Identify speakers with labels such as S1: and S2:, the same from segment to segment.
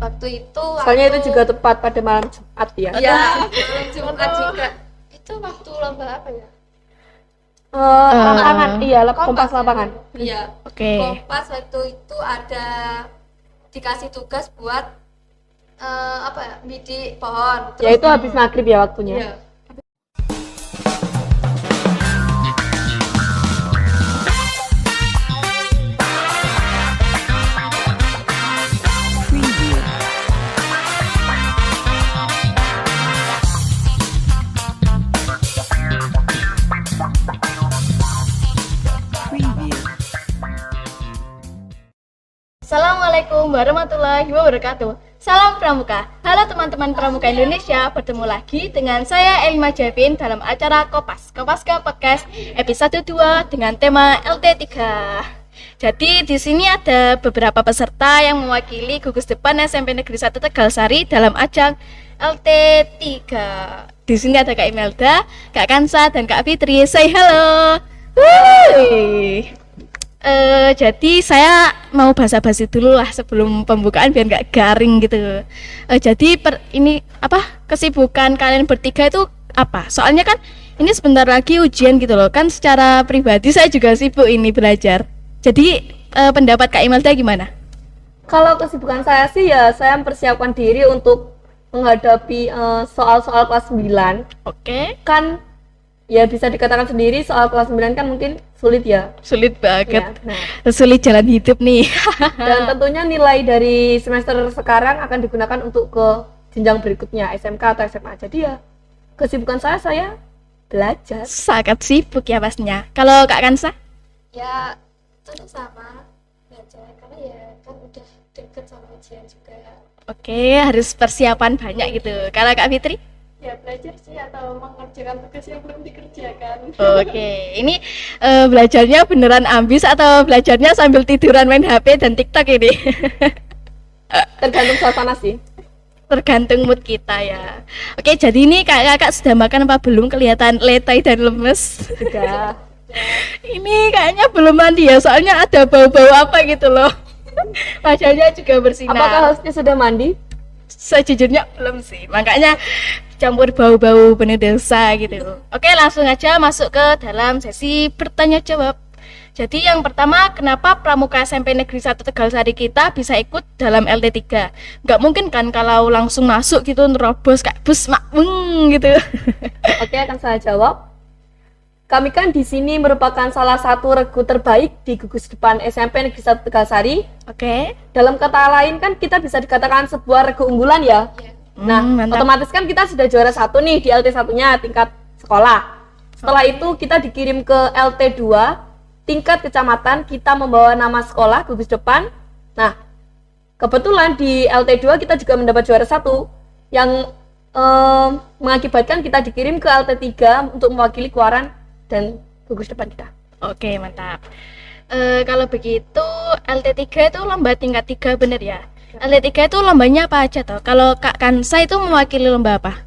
S1: Waktu itu
S2: Soalnya itu juga tepat pada malam Jumat ya.
S1: Iya, malam Jumat juga. Itu waktu lomba apa ya?
S2: Lapangan, iya, kompas
S1: ya?
S2: lapangan.
S1: Iya.
S3: Oke.
S1: Kompas waktu itu ada dikasih tugas buat apa ya? Bidik pohon.
S2: Ya itu habis maghrib ya waktunya.
S1: Iya.
S3: Assalamualaikum warahmatullahi wabarakatuh. Salam Pramuka. Halo teman-teman Pramuka Indonesia, bertemu lagi dengan saya Elma Javin dalam acara Kopaska Podcast episode 2 dengan tema LT3. Jadi di sini ada beberapa peserta yang mewakili gugus depan SMP Negeri 1 Tegalsari dalam ajang LT3. Di sini ada Kak Imelda, Kak Kansa, dan Kak Fitri. Say hello. Wuih. Jadi saya mau basa-basi dulu lah sebelum pembukaan biar nggak garing gitu. Jadi ini apa kesibukan kalian bertiga itu apa? Soalnya kan ini sebentar lagi ujian gitu loh. Kan secara pribadi saya juga sibuk ini belajar. Jadi pendapat Kak Imelda gimana?
S2: Kalau kesibukan saya sih ya saya mempersiapkan diri untuk menghadapi soal-soal kelas 9.
S3: Oke.
S2: Kan ya bisa dikatakan sendiri soal kelas 9 kan mungkin sulit ya.
S3: Sulit banget.
S2: Ya, nah.
S3: Sulit jalan hidup nih.
S2: Dan tentunya nilai dari semester sekarang akan digunakan untuk ke jenjang berikutnya SMK atau SMA. Jadi ya kesibukan saya belajar.
S3: Sangat sibuk ya pastinya. Kalau Kak Kansa?
S1: Ya, itu sama belajar karena ya kan udah deket sama ujian juga.
S3: Oke, harus persiapan banyak gitu. Kalau Kak Fitri?
S1: Ya belajar sih atau mengerjakan tugas yang belum dikerjakan.
S3: Oke, ini belajarnya beneran ambis atau belajarnya sambil tiduran main HP dan TikTok ini?
S2: Tergantung suasana sih.
S3: Tergantung mood kita ya. Oke, jadi ini kakak sudah makan apa belum? Kelihatan letay dan lemes.
S2: Sudah.
S3: Ini kayaknya belum mandi ya, soalnya ada bau-bau apa gitu loh. Wajahnya juga bersinar.
S2: Apakah hostnya sudah mandi?
S3: Sejujurnya belum sih, makanya campur bau-bau penuh dosa gitu. Oke, langsung aja masuk ke dalam sesi bertanya jawab. Jadi yang pertama, kenapa Pramuka SMP Negeri 1 Tegalsari kita bisa ikut dalam LT3? Nggak mungkin kan kalau langsung masuk gitu nerobos kayak bus makmung gitu.
S2: Oke, akan saya jawab. Kami kan di sini merupakan salah satu regu terbaik di gugus depan SMP Negeri 1 Tegalsari.
S3: Oke.
S2: Dalam kata lain kan kita bisa dikatakan sebuah regu unggulan ya. Nah,
S3: mantap.
S2: otomatis kan kita sudah juara 1 nih di LT1-nya tingkat sekolah. Setelah itu kita dikirim ke LT2 tingkat kecamatan, kita membawa nama sekolah gugus depan. Nah, kebetulan di LT2 kita juga mendapat juara 1 yang mengakibatkan kita dikirim ke LT3 untuk mewakili Kuaran dan gugus depan kita.
S3: Oke, mantap. Kalau begitu LT3 itu lomba tingkat 3 bener ya? LT3 itu lombanya apa aja toh? Kalau Kak Kansa itu mewakili lomba apa?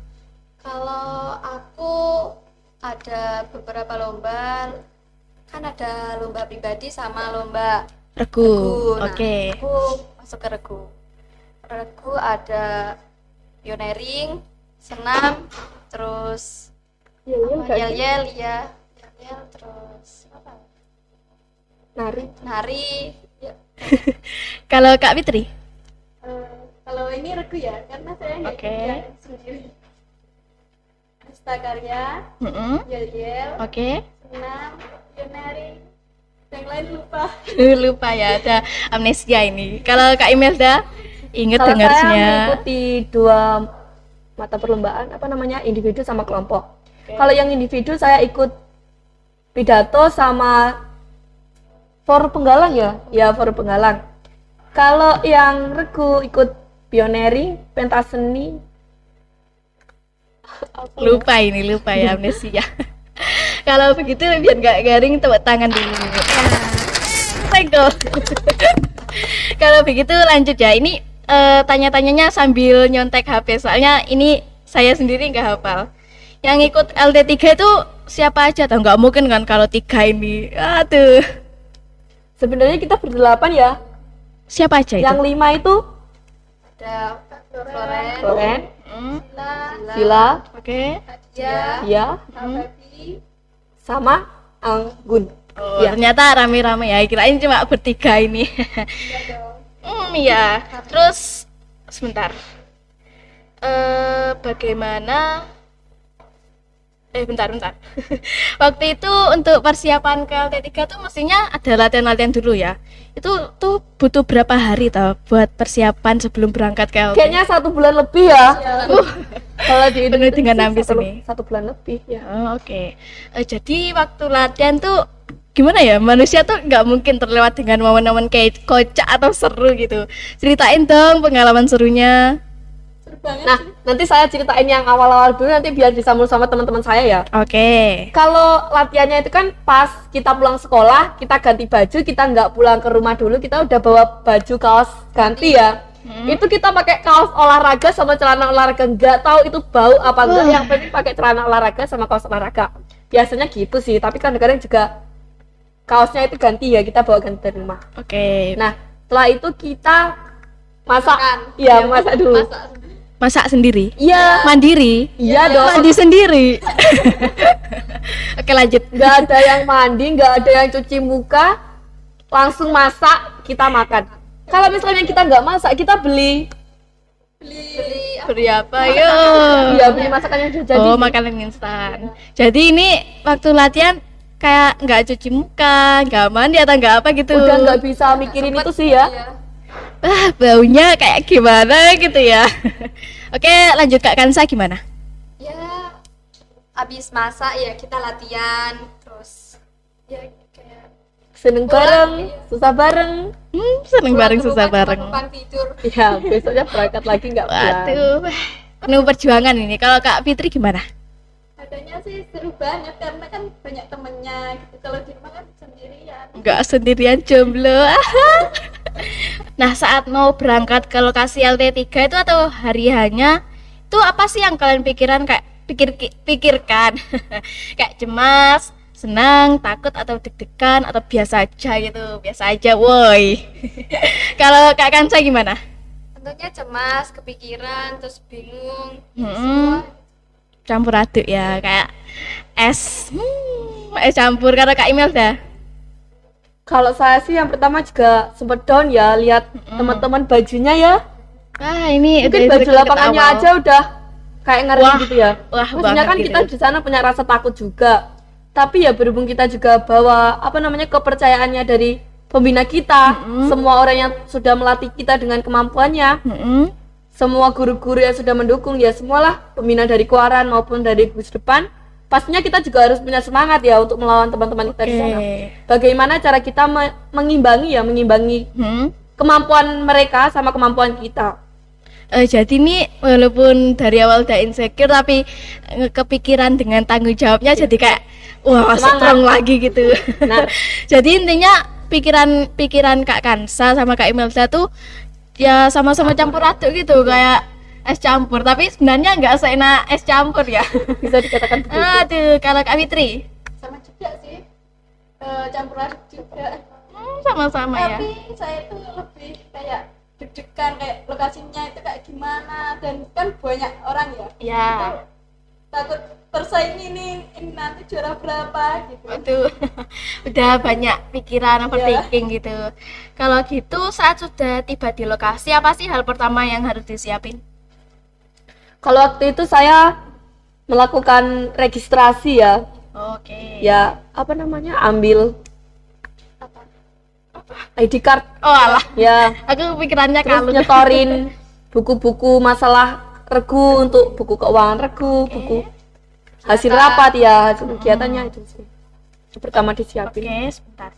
S1: Kalau aku ada beberapa lomba, kan ada lomba pribadi sama lomba
S3: Regu.
S1: Nah,
S3: Oke.
S1: aku masuk ke regu. Regu ada pioneering, senam, terus yel-yel ya, yel-yel, terus apa? Nari. Ya.
S3: Kalau Kak Fitri?
S1: Kalau ini regu ya, karena saya
S3: Oke.
S1: sendiri. Hasta karya, yel-yel,
S3: Oke.
S1: senam, pioneering, yang lain lupa.
S3: Lupa ya, ada amnesia ini. Kalau Kak Imelda inget
S2: Kalau saya
S3: dengarnya.
S2: mengikuti 2 mata perlombaan, apa namanya, individu sama kelompok. Kalau yang individu saya ikut pidato sama forum penggalang ya forum penggalang. Kalau yang regu ikut pioneering, pentas seni.
S3: Lupa ya amnesia. Kalau begitu biar nggak garing tepuk tangan dulu. Senggol. Kalau begitu lanjut ya. Ini tanya-tanyanya sambil nyontek HP. Soalnya ini saya sendiri nggak hafal. Yang ikut LT3 itu siapa aja? Tahu nggak mungkin kan kalau 3 ini. Aduh.
S2: Sebenarnya kita berdelapan ya.
S3: Siapa aja itu?
S2: Yang 5 itu
S1: ada Floren,
S2: Floren,
S3: Hmm,
S2: Sila,
S3: oke.
S1: ya,
S2: ya,
S1: Babi,
S2: sama Anggun.
S3: Oh,
S2: Iya.
S3: ternyata rame-rame ya. Kirain cuma bertiga ini. Iya. Terus sebentar. Bagaimana? Bentar. Waktu itu untuk persiapan ke LT3 tuh mestinya ada latihan-latihan dulu ya. Itu tuh butuh berapa hari tau buat persiapan sebelum berangkat ke LT?
S2: Kayaknya 1 bulan lebih ya. Kalau di
S3: Penuh dengan
S2: sih
S3: ambis ini.
S2: 1 bulan lebih ya.
S3: Oh, oke. Jadi waktu latihan tuh gimana ya, manusia tuh nggak mungkin terlewat dengan momen-momen kayak kocak atau seru gitu. Ceritain dong pengalaman serunya.
S2: Nah, nanti saya ceritain yang awal-awal dulu, nanti biar disambung sama teman-teman saya ya.
S3: Oke.
S2: Kalau latihannya itu kan pas kita pulang sekolah, kita ganti baju, kita nggak pulang ke rumah dulu, kita udah bawa baju kaos ganti ya. Itu kita pakai kaos olahraga sama celana olahraga, nggak tahu itu bau apa enggak, yang penting pakai celana olahraga sama kaos olahraga. Biasanya gitu sih, tapi kadang-kadang juga kaosnya itu ganti ya, kita bawa ganti dari rumah.
S3: Oke.
S2: Nah, setelah itu kita masak.
S1: Makan.
S2: Iya, masak dulu.
S3: Masak sendiri?
S2: Iya.
S3: Mandiri?
S2: Iya dong.
S3: Mandi sendiri. Oke, lanjut.
S2: Nggak ada yang mandi, nggak ada yang cuci muka, langsung masak, kita makan. Kalau misalnya kita nggak masak, kita beli.
S3: Beli apa yuk?
S2: Iya, beli masakan yang sudah jadi.
S3: Oh, makanan instan. Jadi ini waktu latihan kayak nggak cuci muka, nggak mandi atau nggak apa gitu?
S2: Udah nggak bisa mikirin itu sih ya.
S3: Baunya kayak gimana gitu ya. Oke, lanjut Kak Kansa gimana?
S1: ya, abis masak ya kita latihan, terus ya kayak
S2: Seneng bareng, susah bareng.
S3: Seneng bareng,
S1: pulang ke
S3: susah
S1: rumah,
S3: bareng.
S1: numpang tidur.
S2: Iya, besoknya berangkat lagi nggak pulang.
S3: Waduh, penuh perjuangan ini. Kalau Kak Fitri gimana?
S4: Adanya sih seru banget karena kan banyak temennya gitu. Kalau di rumah kan sendirian.
S3: Enggak sendirian jomblo. Nah, saat mau berangkat ke lokasi LT3 itu atau hari hanya itu apa sih yang kalian pikirkan? Kayak cemas, senang, takut atau deg-degan atau biasa aja gitu? Biasa aja, woi. Kalau Kak Kansa gimana?
S1: Tentunya cemas, kepikiran, terus bingung.
S3: Campur aduk ya, kayak es campur. Karena Kak Imel dah.
S2: Kalau saya sih yang pertama juga sempet down ya, lihat teman-teman bajunya ya.
S3: Wah, ini
S2: Mungkin
S3: udah
S2: baju
S3: deket
S2: lapangannya
S3: awal.
S2: aja udah kayak ngeri
S3: Wah,
S2: gitu ya.
S3: wah
S2: Maksudnya
S3: banget
S2: kan
S3: gitu.
S2: kita di sana punya rasa takut juga. Tapi ya berhubung kita juga bawa kepercayaannya dari pembina kita, semua orang yang sudah melatih kita dengan kemampuannya, semua guru-guru yang sudah mendukung ya, semualah pembina dari Kuaran maupun dari Gus Depan. Pastinya kita juga harus punya semangat ya untuk melawan teman-teman kita di sana. Bagaimana cara kita mengimbangi kemampuan mereka sama kemampuan kita.
S3: Jadi ini walaupun dari awal udah insecure tapi kepikiran dengan tanggung jawabnya jadi kayak wah strong lagi gitu.
S2: Nah.
S3: Jadi intinya pikiran Kak Kansa sama Kak Imelda tuh ya sama-sama campur aduk gitu kayak es campur, tapi sebenarnya nggak seenak es campur ya.
S2: Bisa dikatakan begitu.
S3: Aduh, kalau Kak Fitri
S4: Sama juga sih. Campur aduk juga.
S3: sama-sama ya.
S4: Tapi saya tuh lebih kayak deg-degan kayak lokasinya itu kayak gimana dan kan banyak orang ya.
S3: Ya.
S4: Takut tersaing ini nanti juara berapa gitu.
S3: Waduh, udah banyak pikiran overthinking gitu. Kalau gitu saat sudah tiba di lokasi apa sih hal pertama yang harus disiapin?
S2: Kalau waktu itu saya melakukan registrasi ya.
S3: Oke.
S2: Ya, ambil ID card.
S3: Oh alah,
S2: Ya,
S3: aku pikirannya
S2: terus
S3: kalung.
S2: nyetorin buku-buku masalah regu untuk buku keuangan regu, buku hasil rapat ya, hasil kegiatannya itu sih. Yang pertama disiapin.
S3: Oke, sebentar.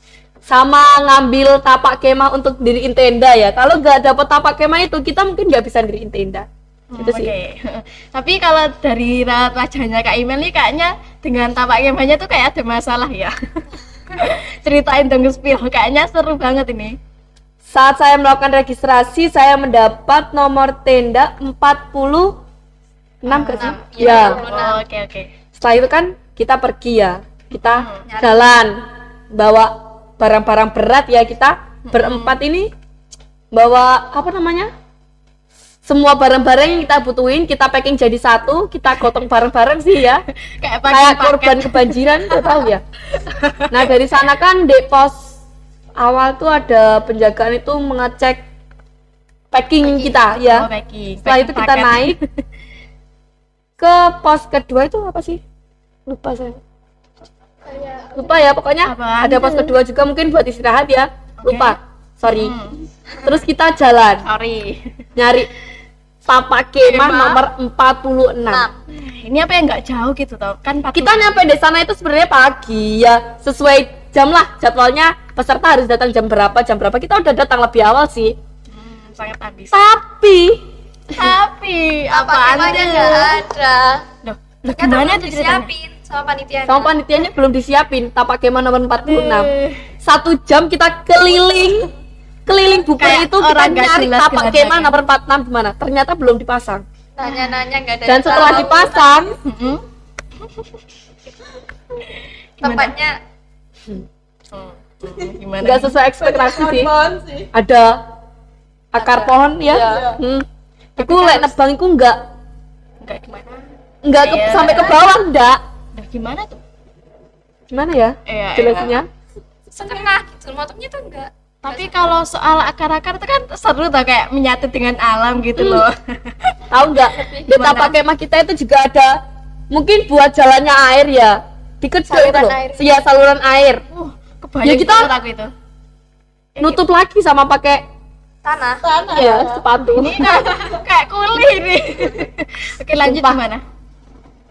S2: Sama ngambil tapak kemah untuk diriin tenda ya. Kalau nggak dapet tapak kemah itu kita mungkin nggak bisa diriin tenda. Gitu sih.
S3: Oke. Tapi kalau dari raut wajahnya Kak Imel nih kayaknya dengan tapak kemahnya tuh kayak ada masalah ya. Ceritain dong spill, kayaknya seru banget ini.
S2: Saat saya melakukan registrasi, saya mendapat nomor tenda 46 nggak sih? Ya.
S3: Oh, oke.
S2: Setelah itu kan kita pergi ya. Kita jalan bawa barang-barang berat ya, kita berempat ini bawa semua barang-barang yang kita butuhin kita packing jadi satu, kita gotong bareng-bareng sih ya.
S3: Kayak
S2: Kayak
S3: pakai
S2: korban kebanjiran, nggak tahu ya. Nah dari sana kan di pos awal tuh ada penjagaan itu mengecek packing kita ya.
S3: packing.
S2: Setelah itu kita
S3: paket.
S2: naik ke pos kedua itu apa sih? Lupa saya. Lupa ya pokoknya
S3: Apaan
S2: ada pos
S3: tuh?
S2: kedua juga mungkin buat istirahat ya. Lupa. Sorry.
S3: Hmm.
S2: Terus kita jalan
S3: Sorry.
S2: nyari tapak kemah nomor 46.
S3: Ini apa yang nggak jauh gitu tau? Kan 40.
S2: Kita nyampe di sana itu sebenarnya pagi ya, sesuai jam lah jadwalnya. Peserta harus datang jam berapa, kita udah datang lebih awal sih.
S3: Sangat habis.
S2: Tapi
S3: Tapi
S1: Apa
S3: apaan
S1: kemahnya
S3: tuh?
S1: nggak ada.
S3: Loh,
S1: Kan
S3: gimana
S1: belum
S3: tuh ceritanya?
S1: disiapin sama panitia.
S2: sama panitianya belum disiapin tapak kemah nomor 46.
S3: Eh.
S2: 1 jam kita keliling buku
S3: Kayak
S2: itu kita
S3: orang nggak
S2: nyari
S3: jelas
S2: tapak
S3: gelandangnya.
S2: kemah nomor 46 di mana. Ternyata belum dipasang.
S1: Nanya-nanya nggak ada.
S2: Dan
S1: yang
S2: setelah
S1: tahu.
S2: dipasang,
S3: Mm-mm.
S1: tempatnya
S3: Gimana?
S2: nggak sesuai ekspektasi sih.
S4: Pohon sih.
S2: Ada akar pohon ya.
S4: Iya.
S2: Iku lek nebang iku enggak
S3: Enggak gimana? Iya.
S2: sampai ke bawah enggak.
S3: Nah, gimana tuh?
S2: Gimana ya?
S3: Iya,
S2: Jelasinnya?
S1: setengah gitu, motongnya tuh enggak.
S3: Tapi kalau soal akar-akar itu kan seru tuh kayak menyatu dengan alam gitu loh.
S2: Tahu enggak? Di
S3: Gimana?
S2: tapak kemah kita itu juga ada mungkin buat jalannya air ya. Dikecil itu
S1: Saluran
S2: loh.
S1: air.
S2: Iya, saluran air.
S3: Kebayang
S2: Ya, kita-
S3: banget aku itu.
S2: Nutup lagi sama pakai
S1: Tanah.
S2: ya sepatu.
S3: Ini kan kayak kuli nih. Oke, lanjut
S2: Sumpah.
S3: gimana?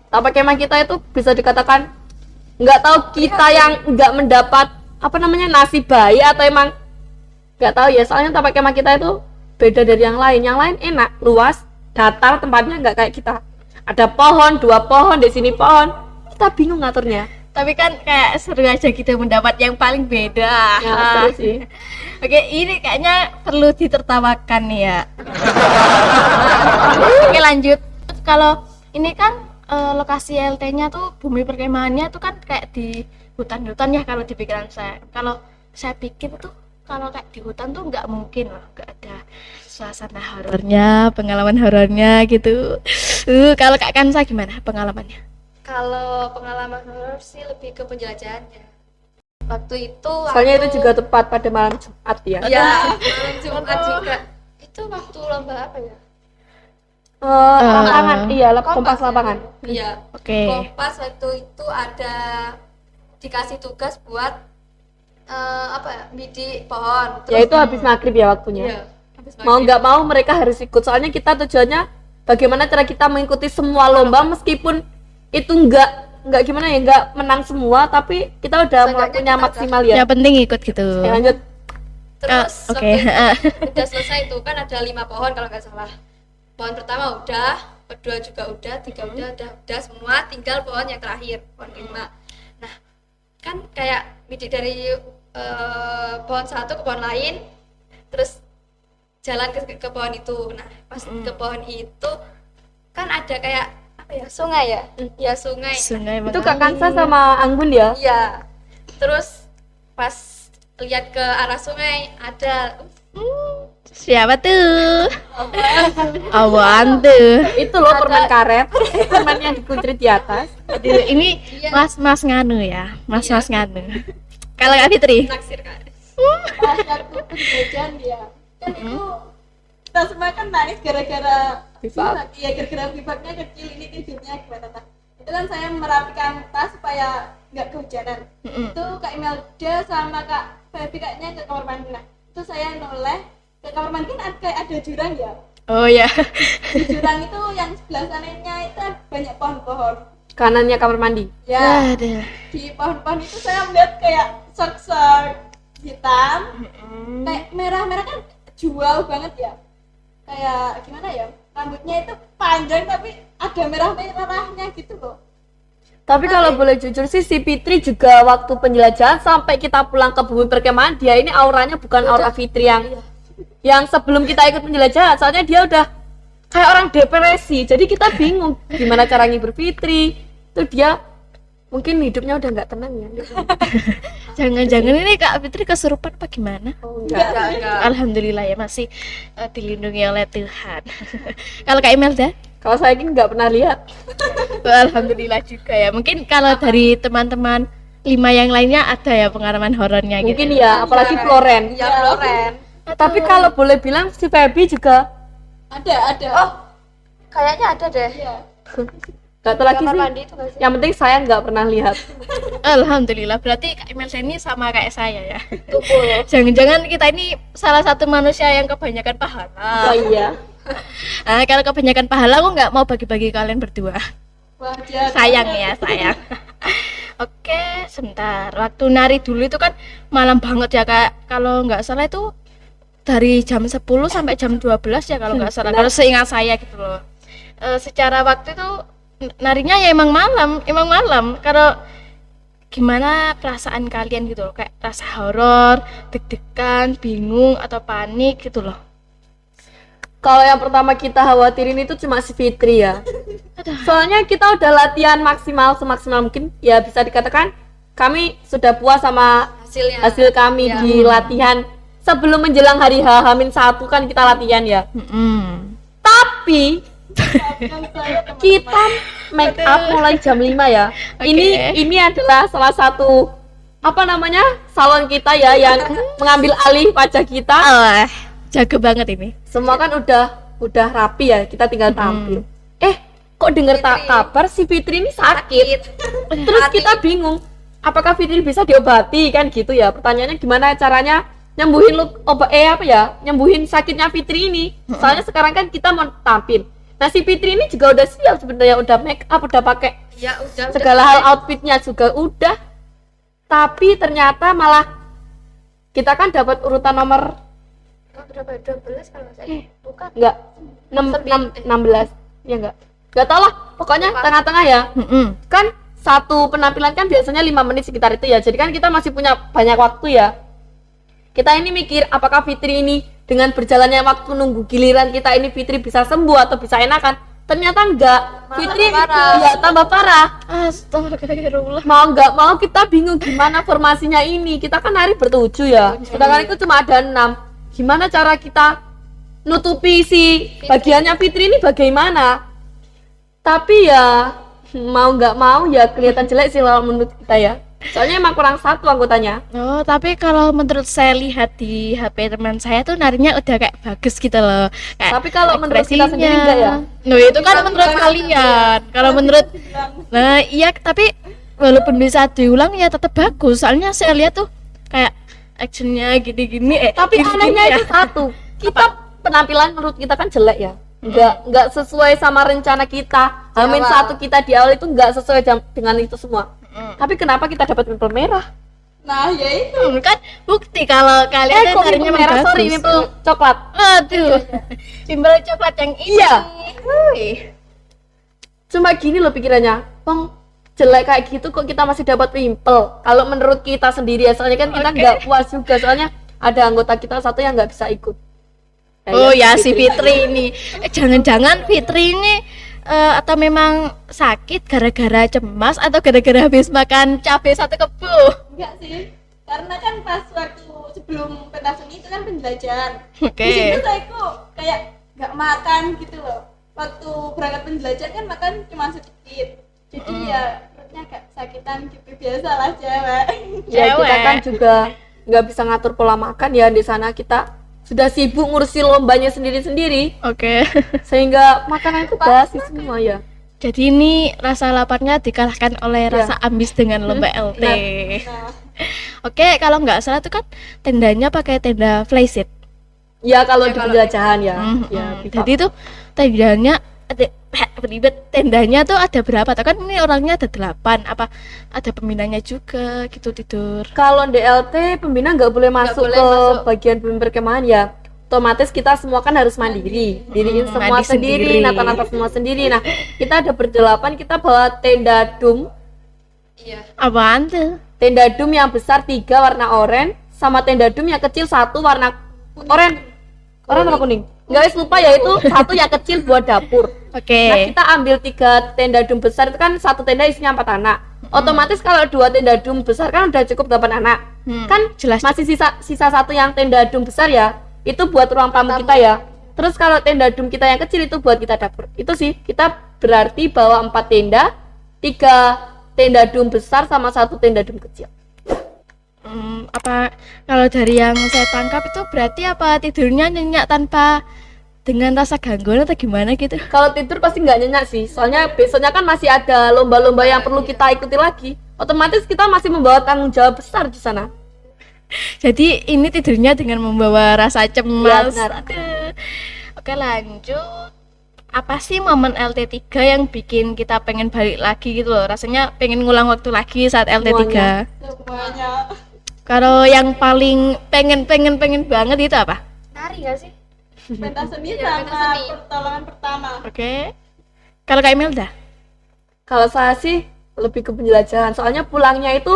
S2: Tapak kemah kita itu bisa dikatakan nggak tahu kita yang nggak mendapat apa namanya nasib baik atau emang nggak tahu ya, soalnya tapak kemah kita itu beda dari yang lain. Yang lain enak, luas, datar, tempatnya nggak kayak kita. Ada pohon, 2 pohon, di sini pohon. Kita bingung ngaturnya.
S3: Tapi kan kayak seru aja gitu mendapat yang paling beda.
S2: Ya, seru sih.
S3: Oke, ini kayaknya perlu ditertawakan nih ya. Oke, lanjut. Kalau ini kan lokasi LT-nya tuh bumi perkemahannya tuh kan kayak di hutan-hutan ya kalau di pikiran saya. Kalau saya pikir tuh kalau kayak di hutan tuh nggak mungkin loh, nggak ada suasana horornya, pengalaman horornya gitu. Kalau Kak Kansa gimana pengalamannya?
S1: Kalau pengalaman horor sih lebih ke penjelajahannya. Waktu itu
S2: Soalnya itu juga tepat pada malam Jumat ya.
S1: ya malam Jumat juga. Itu waktu lomba apa ya?
S2: Lapangan, iya, kompas
S1: ya?
S2: lapangan.
S1: Iya.
S3: Oke.
S1: Kompas waktu itu ada dikasih tugas buat apa ya? Bidik pohon.
S2: Ya itu habis maghrib ya waktunya.
S1: Iya, habis
S2: Mau
S1: maghrib.
S2: nggak mau mereka harus ikut, soalnya kita tujuannya bagaimana cara kita mengikuti semua lomba meskipun itu nggak gimana ya, nggak menang semua, tapi kita udah
S1: Seenggaknya
S2: punya
S1: kita
S2: maksimal ya.
S3: Yang penting ikut gitu.
S2: Lanjut.
S1: Terus
S3: Oke.
S1: waktu itu udah selesai itu kan ada 5 pohon kalau nggak salah. Pohon pertama udah, kedua juga udah, tiga udah semua, tinggal pohon yang terakhir, pohon 5. Nah, kan kayak bidik dari pohon satu ke pohon lain, terus jalan ke pohon itu. Nah, pas ke pohon itu kan ada kayak apa ya, sungai ya? Ya sungai.
S3: Sungai
S2: Itu Kak Kansa sama Anggun ya.
S1: Iya. Terus pas lihat ke arah sungai ada
S3: Siapa tuh? Awan tuh.
S2: Itu loh permen karet, permen yang dikuncrit di atas.
S3: Aduh, ini
S1: Iya.
S3: Mas nganu ya. Mas nganu. Kalau Kak Fitri?
S1: naksir kan.
S4: Pas waktu penjajahan ya kan itu kita semua kan nangis gara-gara
S2: Bivak.
S4: iya gara-gara bivaknya kecil, ini tidurnya gimana tak itu kan saya merapikan tas supaya nggak kehujanan. Itu Kak Imelda sama Kak Febi kayaknya ke kamar mandi. Nah itu saya noleh ke kamar mandi kan ada jurang ya,
S3: Oh ya.
S4: di jurang itu yang sebelah sananya itu banyak pohon-pohon
S2: Kanannya kamar mandi.
S4: ya.
S3: Aduh.
S4: Di pohon-pohon itu saya melihat kayak sok-sok hitam kayak merah-merah kan jual banget ya, kayak gimana ya, rambutnya itu panjang tapi ada merah-merahnya gitu loh.
S2: Tapi kalau boleh jujur sih, si Fitri juga waktu penjelajahan sampai kita pulang ke bumi perkemahan, dia ini auranya bukan aura Fitri yang sebelum kita ikut penjelajahan. Soalnya dia udah kayak orang depresi. Jadi kita bingung gimana cara ngibur Fitri. Itu dia Mungkin hidupnya udah nggak tenang ya.
S3: Jangan-jangan ini Kak Fitri kesurupan apa gimana?
S2: Oh, enggak.
S1: Enggak.
S3: Alhamdulillah ya masih dilindungi oleh Tuhan. Kalau Kak Imelda?
S2: Kalau saya ini nggak pernah lihat.
S3: Alhamdulillah juga ya. Mungkin kalau dari teman-teman 5 yang lainnya ada ya pengalaman horornya gitu.
S2: Mungkin ya, apalagi Floren.
S1: Ya Floren.
S2: Tapi kalau boleh bilang si Feby juga
S4: Ada.
S1: Oh, kayaknya ada deh.
S4: Iya.
S2: nggak tahu lagi
S1: Kamar
S2: sih.
S1: mandi itu nggak sih?
S2: Yang penting saya nggak pernah lihat.
S3: Alhamdulillah, berarti Kak Imelda ini sama kayak saya ya. Jangan-jangan kita ini salah satu manusia yang kebanyakan pahala.
S2: Oh iya.
S3: Nah, kalau kebanyakan pahala aku nggak mau bagi-bagi kalian berdua.
S4: Wah, jahat.
S3: Sayang ya, sayang. Oke, sebentar. Waktu nari dulu itu kan malam banget ya Kak. Kalau nggak salah itu dari jam 10 sampai jam 12 ya kalau nggak salah. Kalau seingat saya gitu loh. Secara waktu itu narinya ya emang malam. Kalau gimana perasaan kalian gitu loh, kayak rasa horor, deg-degan, bingung atau panik gitu loh.
S2: Kalau yang pertama kita khawatirin itu cuma si Fitri ya. Soalnya kita udah latihan maksimal semaksimal mungkin. Ya bisa dikatakan kami sudah puas sama
S1: Hasilnya.
S2: hasil kami
S1: Iya.
S2: di latihan. Sebelum menjelang hari H-1 kan kita latihan ya. Tapi kita make up mulai jam 5 ya.
S3: Oke.
S2: Ini adalah salah satu apa namanya? Salon kita ya yang mengambil alih wajah kita.
S3: Jago banget ini.
S2: Semua kan udah rapi ya, kita tinggal tampil. Kok denger
S1: Fitri.
S2: kabar si Fitri ini sakit. Terus
S1: Mati.
S2: kita bingung, apakah Fitri bisa diobati kan gitu ya. Pertanyaannya gimana caranya nyembuhin nyembuhin sakitnya Fitri ini. Soalnya sekarang kan kita mau tampil. Nah si Fitri ini juga udah siap sebenarnya, udah make up, udah pakai
S1: Ya udah.
S2: segala hal, outfitnya juga udah. Tapi ternyata malah kita kan dapat urutan nomor
S1: Berapa? 12 kalau saya. Bukan.
S2: enggak 16 ya enggak tahu lah, pokoknya tengah-tengah ya. Kan satu penampilan kan biasanya 5 menit sekitar itu ya, jadi kan kita masih punya banyak waktu ya. Kita ini mikir apakah Fitri ini dengan berjalannya waktu nunggu giliran kita ini Fitri bisa sembuh atau bisa enakan. Ternyata enggak, Fitri tambah parah.
S3: Astagfirullah.
S2: Mau enggak mau kita bingung gimana formasinya ini. Kita kan hari bertujuh ya, sedangkan itu cuma ada 6. Gimana cara kita nutupi si bagiannya Fitri ini bagaimana? Tapi ya mau nggak mau ya kelihatan jelek sih kalau menurut kita ya. Soalnya emang kurang satu anggotanya.
S3: Oh, tapi kalau menurut saya lihat di HP teman saya tuh narinya udah kayak bagus gitu loh. Kayak
S2: Tapi kalau menurut kita
S3: ekspresinya.
S2: sendiri enggak ya?
S3: Loh, itu kan menurut kalian. Kalau menurut nah iya, tapi walaupun bisa diulang ya tetap bagus. Soalnya saya lihat tuh kayak actionnya gini-gini.
S2: Tapi
S3: gini-gini
S2: anehnya
S3: ya.
S2: itu satu. Kita penampilan menurut kita kan jelek ya. Enggak sesuai sama rencana kita. Hamin
S1: awal.
S2: 1 kita di awal itu enggak sesuai dengan itu semua. Tapi kenapa kita dapat pimple merah?
S4: Nah, ya itu.
S3: Kan bukti kalau kalian
S2: Kok
S3: narinya
S2: pimple merah?
S3: bagus.
S2: Sorry, pimple coklat.
S3: Aduh. Pimpel coklat yang ini.
S2: Iya.
S3: Wih.
S2: Cuma gini loh pikirannya, Bang, jelek kayak gitu kok kita masih dapat pimple. Kalau menurut kita sendiri ya, soalnya kan kita
S3: Oke.
S2: nggak puas juga, soalnya ada anggota kita satu yang nggak bisa ikut.
S3: Oh ya, si Fitri ini. Jangan-jangan Fitri ini atau memang sakit gara-gara cemas atau gara-gara habis makan cabai satu kebo?
S4: Enggak sih. Karena kan pas waktu sebelum pentas seni itu kan penjelajahan.
S3: Oke.
S4: Di situ saya kok kayak nggak makan gitu loh. Waktu berangkat penjelajahan kan makan cuma sedikit. Jadi ya perutnya agak sakitan gitu, biasalah cewek.
S2: Ya kita
S3: Cewek.
S2: kan juga nggak bisa ngatur pola makan ya di sana, kita sudah sibuk ngurusi lombanya sendiri-sendiri,
S3: Oke.
S2: sehingga makanan itu basi semua ya.
S3: Jadi ini rasa laparnya dikalahkan oleh rasa ambis dengan lomba LT.
S4: Nah,
S3: Oke, kalau nggak salah tuh kan tendanya pakai tenda flysheet.
S2: Ya kalau di penjelajahan ya. Ya,
S3: Jadi tuh tendanya tendanya tuh ada berapa? Tuh kan ini orangnya ada 8. Apa ada pembinanya juga gitu tidur?
S2: kalau DLT pembina nggak boleh masuk
S1: boleh
S2: ke
S1: masuk.
S2: bagian perkemahan ya. Otomatis kita semua kan harus mandiri, diriin semua
S3: mandi
S2: sendiri,
S3: sendiri.
S2: nata-nata semua sendiri. Nah, kita ada berdelapan, kita bawa tenda dum,
S1: Iya.
S3: Apaan tuh?
S2: tenda dum yang besar 3 warna oranye, sama tenda dum yang kecil 1 warna oranye. Oranye apa kuning? Nggak wis lupa ya, itu 1 yang kecil buat dapur. Nah,
S3: Oke.
S2: kita ambil 3 tenda dum besar, itu kan 1 tenda isinya 4 anak. Otomatis kalau 2 tenda dum besar kan udah cukup 8 anak. Kan
S3: jelas.
S2: masih sisa 1 yang tenda dum besar ya. Itu buat ruang tamu kita ya. Terus kalau tenda dum kita yang kecil itu buat kita dapur. Itu sih, kita berarti bawa 4 tenda, 3 tenda dum besar sama 1 tenda dum kecil.
S3: Apa kalau dari yang saya tangkap itu berarti apa tidurnya nyenyak tanpa dengan rasa gangguan atau gimana gitu?
S2: Kalau tidur pasti nggak nyenyak sih, soalnya besoknya kan masih ada lomba-lomba yang perlu kita ikuti lagi. Otomatis kita masih membawa tanggung jawab besar di sana.
S3: Jadi ini tidurnya dengan membawa rasa cemas.
S2: Ya, benar.
S3: Aduh. Oke, lanjut. Apa sih momen LT3 yang bikin kita pengen balik lagi gitu loh? Rasanya pengen ngulang waktu lagi saat LT3.
S4: Semuanya.
S3: Kalau yang paling pengen banget itu apa?
S1: Nari gak sih?
S4: Pentas seni
S1: Iya,
S4: sama
S1: pentas seni.
S4: pertolongan pertama.
S3: Oke. Kalau Kak Imelda?
S2: Kalau saya sih lebih ke penjelajahan, soalnya pulangnya itu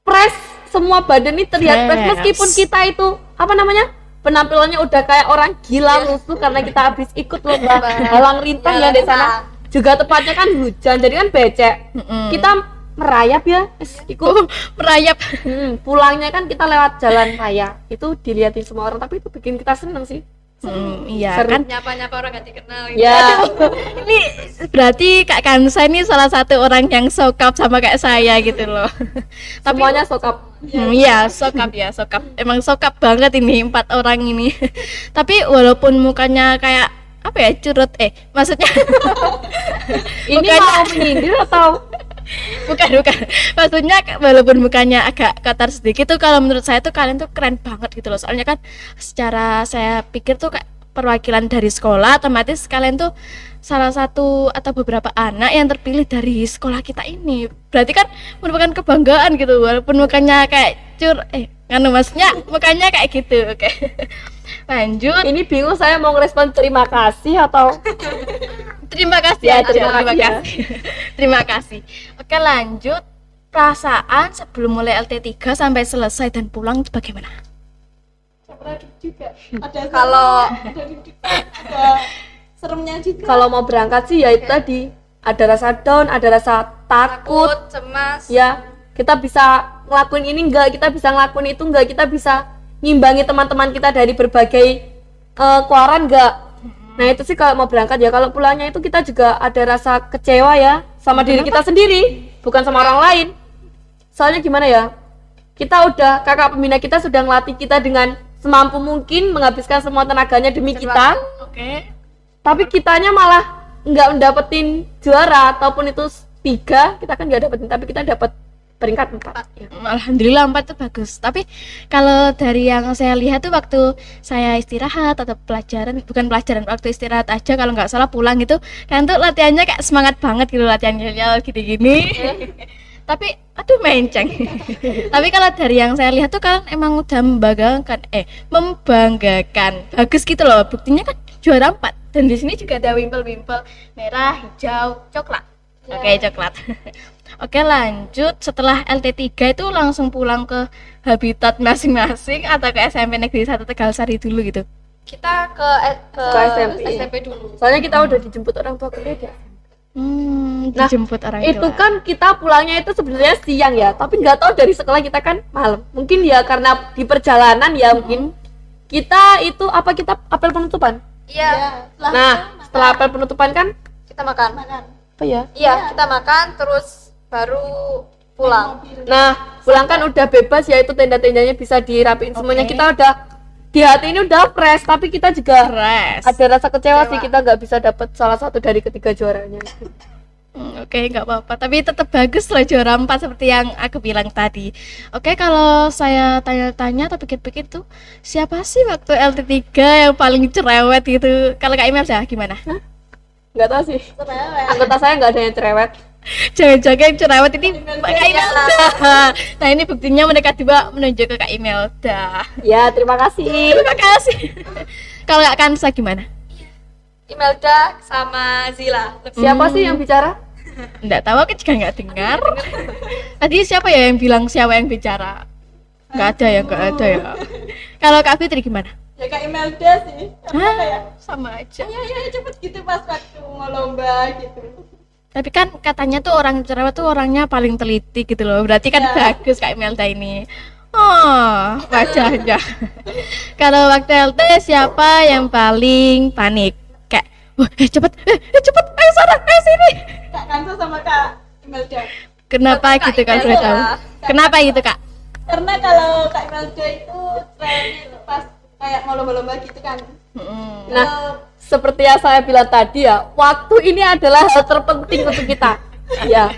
S2: fresh, semua badan ini terlihat fresh,
S3: Fresh.
S2: meskipun kita itu apa namanya, penampilannya udah kayak orang gila lusuh karena kita habis ikut lomba halang rintang ya di sana. Juga tepatnya kan hujan, jadi kan becek. Kita merayap ya, ikut
S3: Merayap.
S2: pulangnya kan kita lewat jalan raya, itu dilihatin semua orang, tapi itu bikin kita seneng sih.
S3: Iya
S2: Seru.
S3: kan.
S1: Nyapa-nyapa orang gak dikenal gitu.
S2: Ya,
S3: Ini berarti Kak Kansa ini salah satu orang yang sokap sama kayak saya gitu loh.
S2: semuanya sokap.
S3: Iya, sokap ya, sokap. Emang sokap banget ini 4 orang ini. Tapi walaupun mukanya kayak apa ya, curut maksudnya
S2: Ini
S3: Bukannya-
S2: mau menyindir atau
S3: bukan. Maksudnya walaupun mukanya agak kotor sedikit tuh, kalau menurut saya tuh kalian tuh keren banget gitu loh. Soalnya kan secara saya pikir tuh kayak perwakilan dari sekolah, otomatis kalian tuh salah satu atau beberapa anak yang terpilih dari sekolah kita ini. Berarti kan merupakan kebanggaan gitu, walaupun mukanya kayak maksudnya mukanya kayak gitu. Oke. Lanjut.
S2: ini bingung saya mau ngerespon terima kasih atau
S3: Terima kasih
S2: Ya,
S3: aja,
S2: terima kasih ya.
S3: Terima kasih. Oke, lanjut. Perasaan sebelum mulai LT3 sampai selesai dan pulang itu bagaimana?
S4: Campur aduk juga. Ada
S1: Kalau-
S4: seru, ada deg-degan, ada seremnya juga.
S2: kalau mau berangkat sih ya itu tadi, ada rasa down, ada rasa takut.
S1: Takut, cemas.
S2: Ya, kita bisa ngelakuin ini enggak, kita bisa ngelakuin itu enggak, kita bisa ngimbangi teman-teman kita dari berbagai keluaran enggak. Nah itu sih kalau mau berangkat ya. Kalau pulangnya itu kita juga ada rasa kecewa ya sama diri kita sendiri, bukan sama orang lain. Soalnya gimana ya, kita udah, kakak pembina kita sudah ngelatih kita dengan semampu mungkin, menghabiskan semua tenaganya demi kita,
S3: Oke.
S2: tapi kitanya malah nggak mendapetin juara, ataupun itu 3 kita kan nggak dapetin, tapi kita dapat peringkat 4 ya.
S3: Alhamdulillah 4 itu bagus. Tapi kalau dari yang saya lihat tuh waktu saya istirahat atau bukan pelajaran, waktu istirahat aja kalau nggak salah pulang gitu, kan tuh latihannya kayak semangat banget gitu, latihan yel gini-gini. Tapi aduh menceng. Tapi kalau dari yang saya lihat tuh kan emang udah membanggakan. Bagus gitu loh. Buktinya kan juara 4. Dan di sini juga ada wimpel-wimpel merah, hijau, coklat. Oke, coklat. Oke, lanjut. Setelah LT3 itu langsung pulang ke habitat masing-masing atau ke SMP Negeri 1 Tegalsari dulu gitu.
S1: Kita ke SMP dulu.
S2: Soalnya kita udah dijemput orang tua kuliah dia. Nah,
S3: Dijemput orang
S2: Itu
S3: tua.
S2: kan kita pulangnya itu sebenarnya siang ya, tapi nggak tahu dari sekolah kita kan malam. Mungkin ya karena di perjalanan ya mungkin kita itu kita apel penutupan.
S1: Iya,
S2: Nah, setelah apel penutupan kan
S1: kita makan.
S2: apa ya?
S1: Iya, kita makan terus baru pulang.
S2: Nah, pulang kan udah bebas ya, itu tenda-tendanya bisa dirapiin semuanya. Kita udah di hati ini udah fresh, tapi kita juga
S3: Keras.
S2: ada rasa kecewa sih, kita nggak bisa dapat salah satu dari ketiga juaranya.
S3: Oke, nggak apa-apa. Tapi tetap bagus lah juara 4 seperti yang aku bilang tadi. Oke, kalau saya tanya-tanya atau pikir-pikir tuh, siapa sih waktu LT3 yang paling cerewet gitu? Kalau Kak Imel gimana?
S2: Nggak tahu sih. Anggota saya nggak ada yang cerewet.
S3: Jangan-jangan yang cerewet ini Kak Imelda. Nah, ini buktinya mereka tiba menunjuk ke Kak Imelda.
S2: Ya, terima kasih.
S3: Terima kasih. Kalau Kak Kansa gimana?
S1: Imelda sama Zila.
S2: Siapa sih yang bicara?
S3: Nggak tahu, aku juga nggak dengar. Tadi siapa ya yang bilang siapa yang bicara? Nggak ada ya. Kalau Kak Fitri gimana?
S4: Ya Kak Imelda sih. Apa ya?
S3: Sama aja.
S4: Ya cepet gitu pas waktu mau lomba gitu.
S3: Tapi kan katanya tuh orang cerewet tuh orangnya paling teliti gitu loh. Berarti kan bagus Kak Imelda ini. Oh, wajahnya. Kalau waktu LT siapa yang paling panik? Kayak, wah, cepet, ayo sana, ayo sini.
S4: Kak Kansa sama Kak Imelda.
S3: Kenapa
S1: Kak
S3: gitu kalau boleh
S1: Imelda.
S3: tahu? Kenapa gitu Kak?
S4: Karena kalau Kak Imelda itu trennya itu pas kayak mau lomba-lomba gitu kan.
S2: Nah, seperti yang saya bilang tadi ya, waktu ini adalah hal terpenting untuk kita. Ya,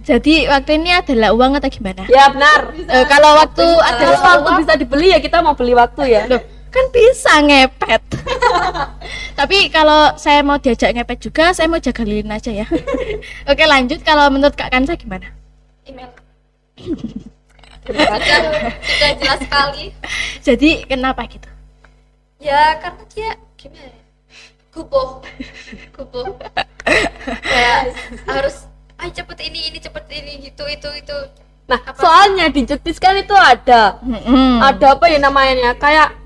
S3: Jadi waktu ini adalah uang atau gimana?
S2: ya benar.
S3: Kalau waktu
S2: Kalau
S3: adalah
S2: waktu bisa dibeli ya kita mau beli waktu ya.
S3: Loh, kan bisa ngepet. Tapi kalau saya mau diajak ngepet juga, saya mau jaga lilin aja ya. Oke, lanjut. Kalau menurut Kak Kansa gimana?
S1: Email. Sudah jelas sekali.
S3: Jadi kenapa gitu?
S1: Ya karena dia gimana ya? Guboh kayak harus cepet ini cepet ini gitu itu.
S2: Nah, soalnya di Juktis kan itu ada apa ya namanya? Kayak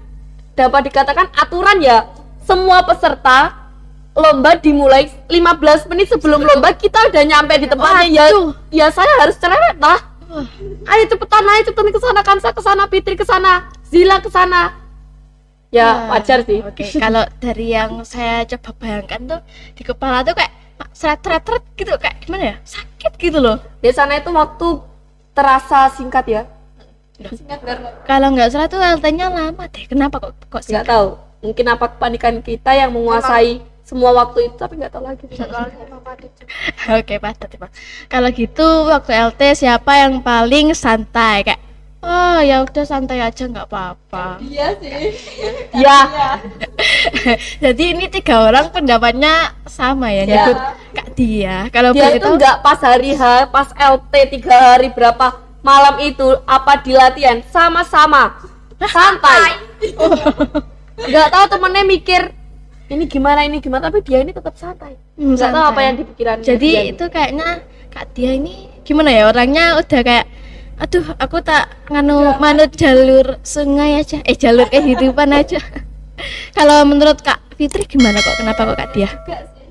S2: dapat dikatakan aturan ya. Semua peserta lomba dimulai 15 menit sebelum lomba kita udah nyampe di tempatnya ya. Ya saya harus cerewet lah. Ayo cepetan ke sana, Kansa ke sana, Fitri ke sana, Zila ke sana. Ya, wajar sih.
S3: Oke, kalau dari yang saya coba bayangkan tuh di kepala tuh kayak seret gitu, kayak gimana ya? Sakit gitu loh.
S2: Di sana itu waktu terasa singkat ya.
S1: Singkat benar.
S3: Kalau nggak salah tuh LT-nya lama deh. Kenapa kok
S2: Nggak
S3: singkat?
S2: tahu. Mungkin apa kepanikan kita yang menguasai semua waktu itu, tapi nggak tahu lagi.
S1: Soalnya emang padat.
S3: Oke, padat ya, Pak. Kalau gitu waktu LT siapa yang paling santai kayak oh ya udah santai aja nggak apa-apa.
S4: Iya sih.
S2: Ya,
S3: Jadi ini 3 orang pendapatnya sama ya,
S2: Ya.
S3: nyebut Kak Dia. Kalau
S2: dia
S3: boleh
S2: itu
S3: tahu
S2: nggak pas hari H, pas LT 3 hari berapa malam itu apa di latihan sama-sama santai. Nggak tahu temennya mikir ini gimana tapi dia ini tetap santai. Nggak tahu
S3: santai.
S2: apa yang dipikiran.
S3: Jadi itu kayaknya Kak Dia ini gimana ya, orangnya udah kayak aduh aku tak manut jalur sungai aja, jalur kehidupan aja. Kalau menurut Kak Fitri gimana kok, kenapa kok Kak Dia?
S4: Enggak sih.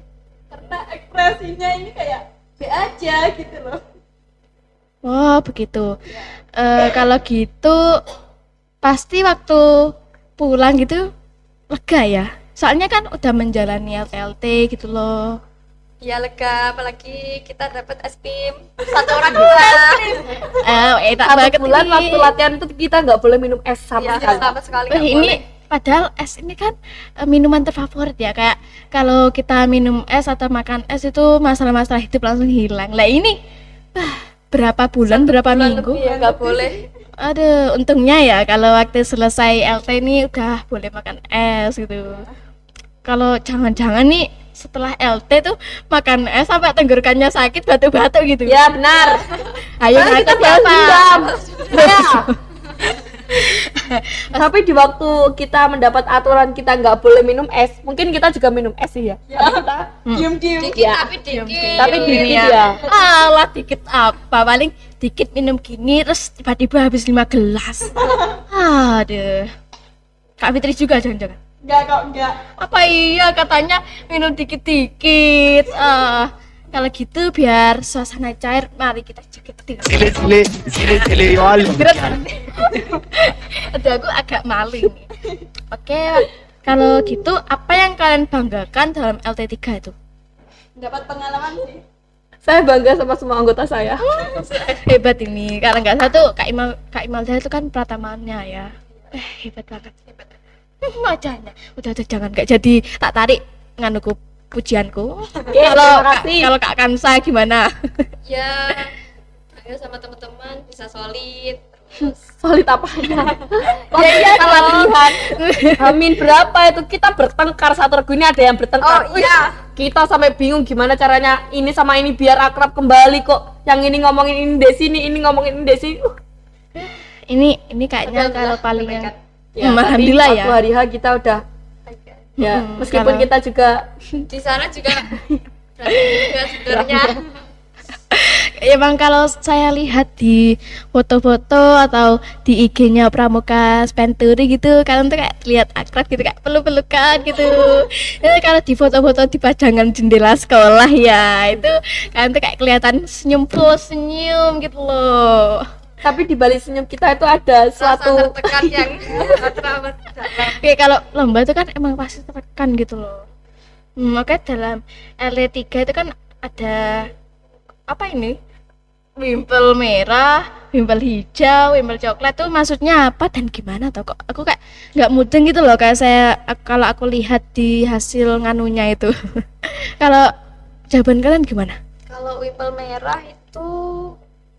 S4: Karena ekspresinya ini kayak B aja gitu loh.
S3: Oh begitu. Kalau gitu pasti waktu pulang gitu lega ya, soalnya kan udah menjalani LT gitu loh.
S1: Ya lega, apalagi kita dapat es krim 1 orang 2.
S3: Enak
S2: Satu
S3: banget
S2: bulan
S3: ini.
S2: waktu latihan itu kita nggak boleh minum es sama
S1: Ya
S2: sekali.
S1: sama sekali
S3: Wah,
S1: nggak
S3: ini
S1: boleh.
S3: padahal es ini kan minuman terfavorit ya, kayak kalau kita minum es atau makan es itu masalah-masalah hidup langsung hilang. Lah ini berapa bulan, berapa minggu?
S1: Ya nggak boleh.
S3: Aduh, untungnya ya kalau waktu selesai LT ini udah boleh makan es gitu. Kalau jangan-jangan nih setelah LT tuh makan es sampai tenggorokannya sakit, batuk-batuk gitu.
S2: Ya benar.
S3: Ayo
S2: Karena kita
S3: ngakak
S2: balas
S3: siapa?
S2: dendam. Ya. Tapi di waktu kita mendapat aturan kita nggak boleh minum es, mungkin kita juga minum es sih ya. Tapi kita
S4: Diem-diem.
S1: Dikit
S2: Ya.
S1: tapi dikit.
S2: Tapi
S3: Gini
S2: dikit ya.
S3: Alah dikit apa, paling dikit minum gini terus tiba-tiba habis 5 gelas. Aduh. Kak Fitri juga jangan-jangan.
S4: Enggak kok, enggak.
S3: Apa iya katanya minum dikit-dikit. Kalau gitu biar suasana cair, mari kita cekik.
S5: Zile ya معلم.
S3: Aduh, aku agak maling. Oke, kalau gitu apa yang kalian banggakan dalam LT3 itu?
S4: Dapat pengalaman sih.
S2: Saya bangga sama semua anggota saya.
S3: Hebat ini. Kalau nggak satu Kak Imelda itu kan pratamannya ya. Hebat banget. Wajahnya. Udah jangan nggak jadi tak tarik nganuku pujianku.
S2: Oke,
S3: Kalau
S2: terima kasih.
S3: kalau Kak Kansa gimana?
S1: Ya bangga sama teman-teman bisa solid terus.
S2: Solid apanya? Waktu kita latihan Amin berapa itu kita bertengkar satu regu ini ada yang bertengkar.
S1: Oh, iya.
S2: Kita sampai bingung gimana caranya ini sama ini biar akrab kembali kok. Yang ini ngomongin ini desi ini ngomongin ini desi.
S3: Ini kayaknya kalau
S1: Alhamdulillah,
S3: paling
S1: berkat.
S2: Ya,
S3: alhamdulillah
S2: tapi
S3: ya.
S2: waktu hari H kita udah ya meskipun
S3: kalau-
S2: kita juga
S1: Di sana juga berantem juga sebenarnya.
S3: Emang kalau saya lihat di foto-foto atau di IG-nya Pramuka Spenturi gitu, kalian tuh kayak terlihat akrab gitu, kayak peluk-pelukan gitu. Ya, kalau di foto-foto di pajangan jendela sekolah ya, itu kalian tuh kayak kelihatan senyum gitu loh.
S2: Tapi di balik senyum kita itu ada
S1: Rasa
S2: suatu
S1: tertekan yang teramat dalam.
S3: Kayak kalau lomba itu kan emang pasti tertekan gitu loh. Makanya dalam LD3 itu kan ada apa ini? Wimpel merah, wimpel hijau, wimpel coklat tuh maksudnya apa dan gimana tau kok aku kayak nggak mudeng gitu loh kayak kalau aku lihat di hasil nganunya itu. Kalau jawaban kalian gimana?
S1: Kalau wimpel merah itu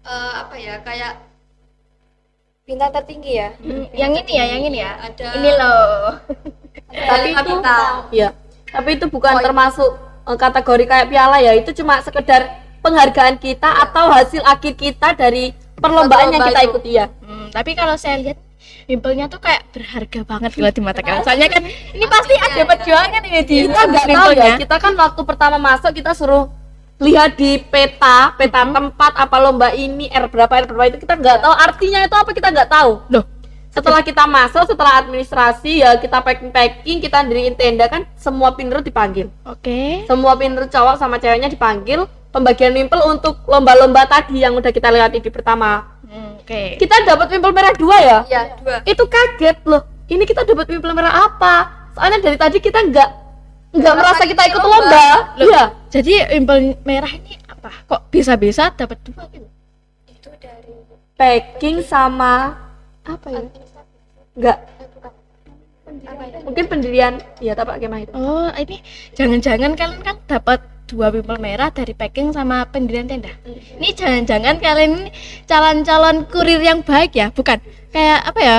S1: apa ya, kayak bintang tertinggi ya.
S3: Yang ini ya.
S1: Ada
S3: Ini loh.
S2: tapi
S1: lima
S2: itu
S1: bintang.
S2: ya. Tapi itu bukan termasuk kategori kayak piala ya. Itu cuma sekedar penghargaan kita atau hasil akhir kita dari perlombaan yang kita ikuti ya.
S3: Tapi kalau saya lihat wimpelnya tuh kayak berharga banget kalau di mata kalian. Soalnya kan ini pasti ada perjuangan ini di
S2: Kita nggak tahu ya. Kita kan waktu pertama masuk kita suruh lihat di peta tempat apa lomba ini R berapa itu kita nggak tahu artinya itu apa, kita nggak tahu.
S3: Loh,
S2: Setelah kita masuk, setelah administrasi ya kita packing, kita diriin tenda kan, semua pinner dipanggil.
S3: oke.
S2: Semua pinner cowok sama ceweknya dipanggil, pembagian wimpel untuk lomba-lomba tadi yang udah kita lewati di pertama.
S3: Oke.
S2: Kita dapat wimpel merah 2 ya?
S1: Iya, 2.
S2: Itu kaget loh. Ini kita dapat wimpel merah apa? Soalnya dari tadi kita nggak merasa kita ikut lomba. Iya.
S3: Jadi wimpel merah ini apa? Kok bisa-bisa dapat 2 gitu?
S1: Itu dari
S2: Packing sama apa ya? Enggak.
S1: apa ya?
S2: Mungkin pendirian ya tapak kemah itu.
S3: Oh, ini jangan-jangan kalian kan dapat 2 wimpel merah dari packing sama pendirian tenda. Ini jangan-jangan kalian ini calon-calon kurir yang baik ya, bukan kayak apa ya?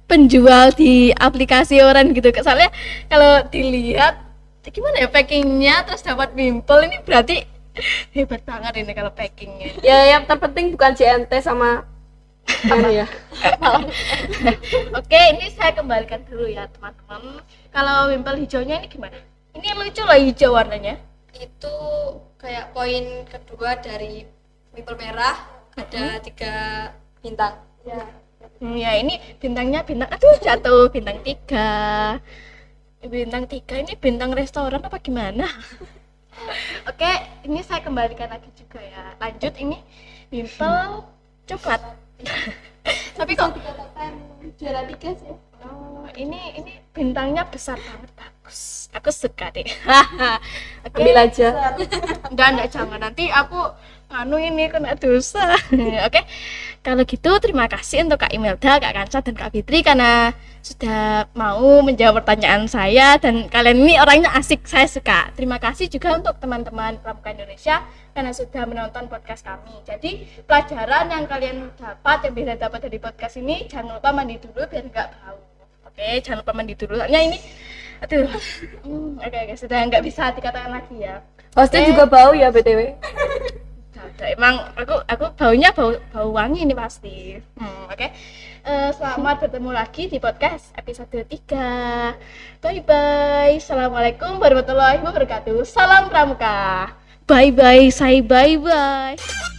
S3: Penjual di aplikasi orang gitu. Soalnya kalau dilihat gimana ya packingnya terus dapat wimpel ini berarti hebat banget ini kalau packingnya.
S2: Ya yang terpenting bukan JNT sama apa ya?
S3: Oke, ini saya kembalikan dulu ya teman-teman. Kalau wimpel hijaunya ini gimana? Ini lucu loh hijau warnanya.
S1: Itu kayak poin kedua dari wimpel merah, ada 3 bintang.
S3: Ya ini bintangnya bintang, aduh jatuh bintang 3. Bintang 3 ini bintang restoran apa gimana? Oke, ini saya kembalikan lagi juga ya. Lanjut, ini wimpel coklat. Tapi kok
S4: dikatakan juara 3 sih.
S3: oh, ini bintangnya besar banget, bagus. Aku suka deh. Oke.
S2: Ambil aja.
S3: Enggak jangan nanti aku ini kena dosa. Oke. Kalau gitu terima kasih untuk Kak Imelda, Kak Kansa dan Kak Fitri karena sudah mau menjawab pertanyaan saya dan kalian ini orangnya asik, saya suka. Terima kasih juga untuk teman-teman Pramuka Indonesia karena sudah menonton podcast kami. Jadi pelajaran yang kalian dapat yang bisa dapat dari podcast ini, jangan lupa mandi dulu biar nggak bau. Oke, jangan lupa mandi dulu. Soalnya ini aduh. Oke, sudah nggak bisa dikatakan lagi ya.
S2: Hostnya juga bau ya BTW.
S3: Emang aku baunya bau wangi ini pasti. Oke. Selamat bertemu lagi di podcast episode 3. Bye bye. Assalamualaikum warahmatullahi wabarakatuh. Salam Pramuka. Bye bye. Say bye bye.